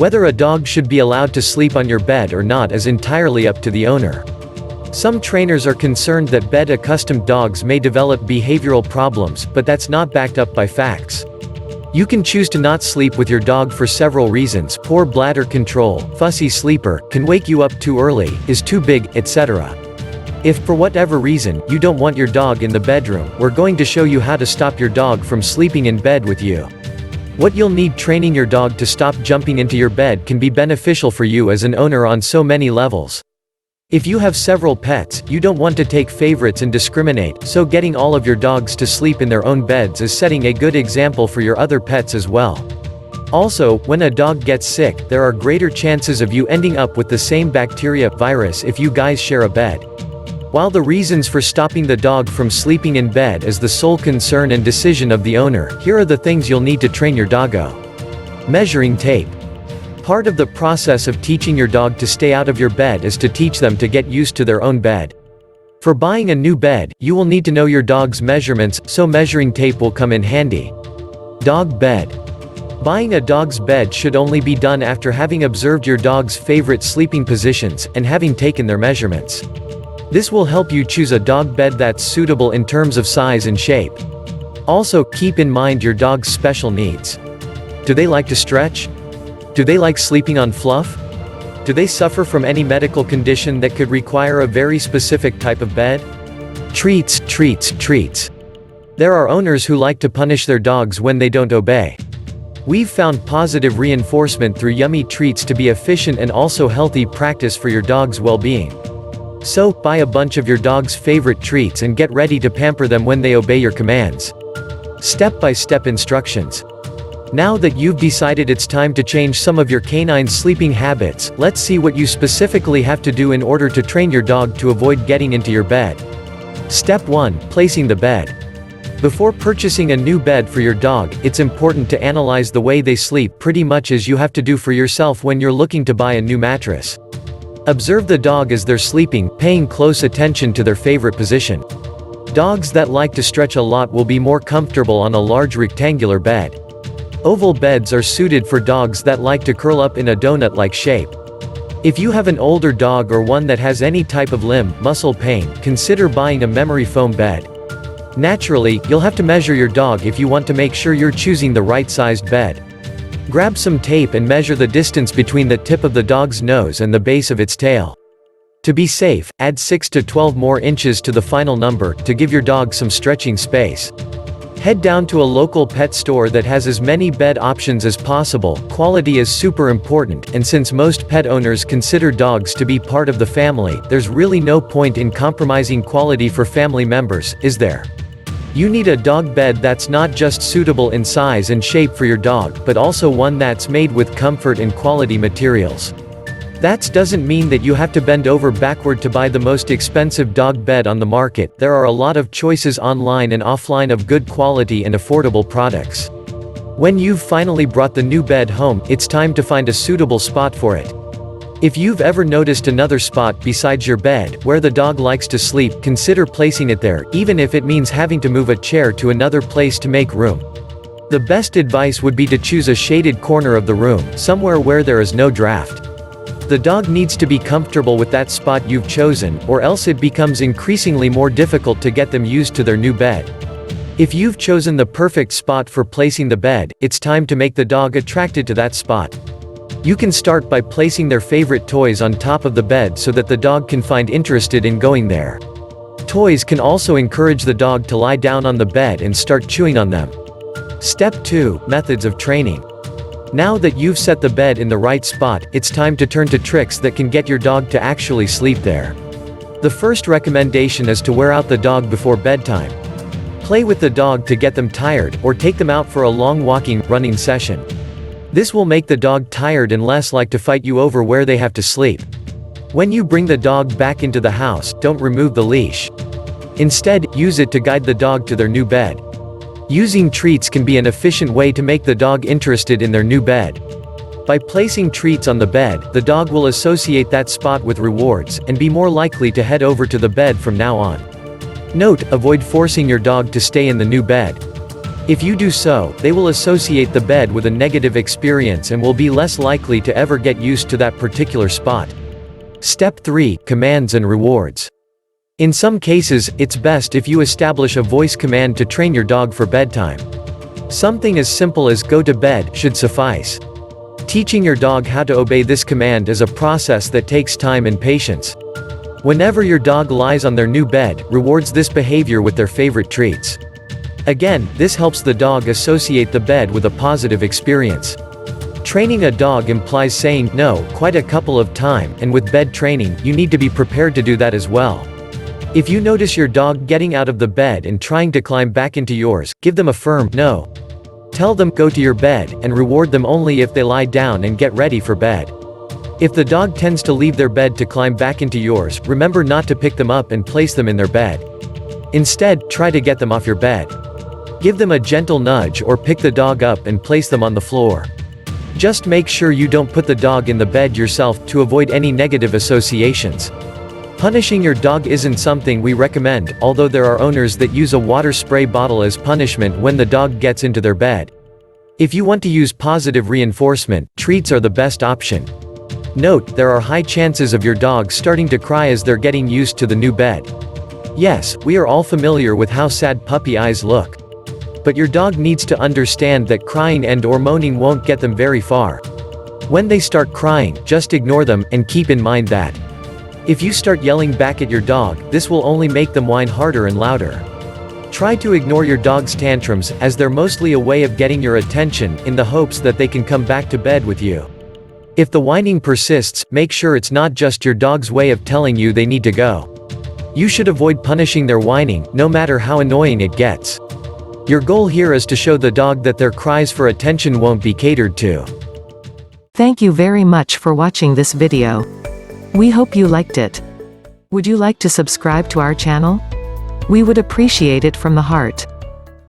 Whether a dog should be allowed to sleep on your bed or not is entirely up to the owner. Some trainers are concerned that bed-accustomed dogs may develop behavioral problems, but that's not backed up by facts. You can choose to not sleep with your dog for several reasons: poor bladder control, fussy sleeper, can wake you up too early, is too big, etc. If, for whatever reason, you don't want your dog in the bedroom, we're going to show you how to stop your dog from sleeping in bed with you. What you'll need: training your dog to stop jumping into your bed can be beneficial for you as an owner on so many levels. If you have several pets, you don't want to take favorites and discriminate, so getting all of your dogs to sleep in their own beds is setting a good example for your other pets as well. Also, when a dog gets sick, there are greater chances of you ending up with the same bacteria, virus if you guys share a bed. While the reasons for stopping the dog from sleeping in bed is the sole concern and decision of the owner, here are the things you'll need to train your doggo. Measuring tape. Part of the process of teaching your dog to stay out of your bed is to teach them to get used to their own bed. For buying a new bed, you will need to know your dog's measurements, so measuring tape will come in handy. Dog bed. Buying a dog's bed should only be done after having observed your dog's favorite sleeping positions, and having taken their measurements. This will help you choose a dog bed that's suitable in terms of size and shape. Also, keep in mind your dog's special needs. Do they like to stretch? Do they like sleeping on fluff? Do they suffer from any medical condition that could require a very specific type of bed? Treats, treats, treats. There are owners who like to punish their dogs when they don't obey. We've found positive reinforcement through yummy treats to be efficient and also healthy practice for your dog's well-being. So, buy a bunch of your dog's favorite treats and get ready to pamper them when they obey your commands. Step-by-step instructions. Now that you've decided it's time to change some of your canine's sleeping habits, let's see what you specifically have to do in order to train your dog to avoid getting into your bed. Step 1. Placing the bed. Before purchasing a new bed for your dog, it's important to analyze the way they sleep, pretty much as you have to do for yourself when you're looking to buy a new mattress. Observe the dog as they're sleeping, paying close attention to their favorite position. Dogs that like to stretch a lot will be more comfortable on a large rectangular bed. Oval beds are suited for dogs that like to curl up in a donut-like shape. If you have an older dog or one that has any type of limb, muscle pain, consider buying a memory foam bed. Naturally, you'll have to measure your dog if you want to make sure you're choosing the right-sized bed. Grab some tape and measure the distance between the tip of the dog's nose and the base of its tail. To be safe, add 6 to 12 more inches to the final number, to give your dog some stretching space. Head down to a local pet store that has as many bed options as possible. Quality is super important, and since most pet owners consider dogs to be part of the family, there's really no point in compromising quality for family members, is there? You need a dog bed that's not just suitable in size and shape for your dog, but also one that's made with comfort and quality materials. That doesn't mean that you have to bend over backward to buy the most expensive dog bed on the market. There are a lot of choices online and offline of good quality and affordable products. When you've finally brought the new bed home, it's time to find a suitable spot for it. If you've ever noticed another spot besides your bed where the dog likes to sleep, consider placing it there, even if it means having to move a chair to another place to make room. The best advice would be to choose a shaded corner of the room, somewhere where there is no draft. The dog needs to be comfortable with that spot you've chosen, or else it becomes increasingly more difficult to get them used to their new bed. If you've chosen the perfect spot for placing the bed, it's time to make the dog attracted to that spot. You can start by placing their favorite toys on top of the bed so that the dog can find interested in going there. Toys can also encourage the dog to lie down on the bed and start chewing on them. Step 2. Methods of training. Now that you've set the bed in the right spot, it's time to turn to tricks that can get your dog to actually sleep there. The first recommendation is to wear out the dog before bedtime. Play with the dog to get them tired, or take them out for a long walking, running session. This will make the dog tired and less like to fight you over where they have to sleep. When you bring the dog back into the house, don't remove the leash. Instead, use it to guide the dog to their new bed. Using treats can be an efficient way to make the dog interested in their new bed. By placing treats on the bed, the dog will associate that spot with rewards, and be more likely to head over to the bed from now on. Note: avoid forcing your dog to stay in the new bed. If you do so, they will associate the bed with a negative experience and will be less likely to ever get used to that particular spot. Step 3. Commands and rewards. In some cases, it's best if you establish a voice command to train your dog for bedtime. Something as simple as "go to bed" should suffice. Teaching your dog how to obey this command is a process that takes time and patience. Whenever your dog lies on their new bed, rewards this behavior with their favorite treats. Again, this helps the dog associate the bed with a positive experience. Training a dog implies saying no quite a couple of times, and with bed training, you need to be prepared to do that as well. If you notice your dog getting out of the bed and trying to climb back into yours, give them a firm no. Tell them go to your bed, and reward them only if they lie down and get ready for bed. If the dog tends to leave their bed to climb back into yours, remember not to pick them up and place them in their bed. Instead, try to get them off your bed. Give them a gentle nudge or pick the dog up and place them on the floor. Just make sure you don't put the dog in the bed yourself to avoid any negative associations. Punishing your dog isn't something we recommend, although there are owners that use a water spray bottle as punishment when the dog gets into their bed. If you want to use positive reinforcement, treats are the best option. Note, there are high chances of your dog starting to cry as they're getting used to the new bed. Yes, we are all familiar with how sad puppy eyes look. But your dog needs to understand that crying and/or moaning won't get them very far. When they start crying, just ignore them, and keep in mind that if you start yelling back at your dog, this will only make them whine harder and louder. Try to ignore your dog's tantrums, as they're mostly a way of getting your attention, in the hopes that they can come back to bed with you. If the whining persists, make sure it's not just your dog's way of telling you they need to go. You should avoid punishing their whining, no matter how annoying it gets. Your goal here is to show the dog that their cries for attention won't be catered to. Thank you very much for watching this video. We hope you liked it. Would you like to subscribe to our channel? We would appreciate it from the heart.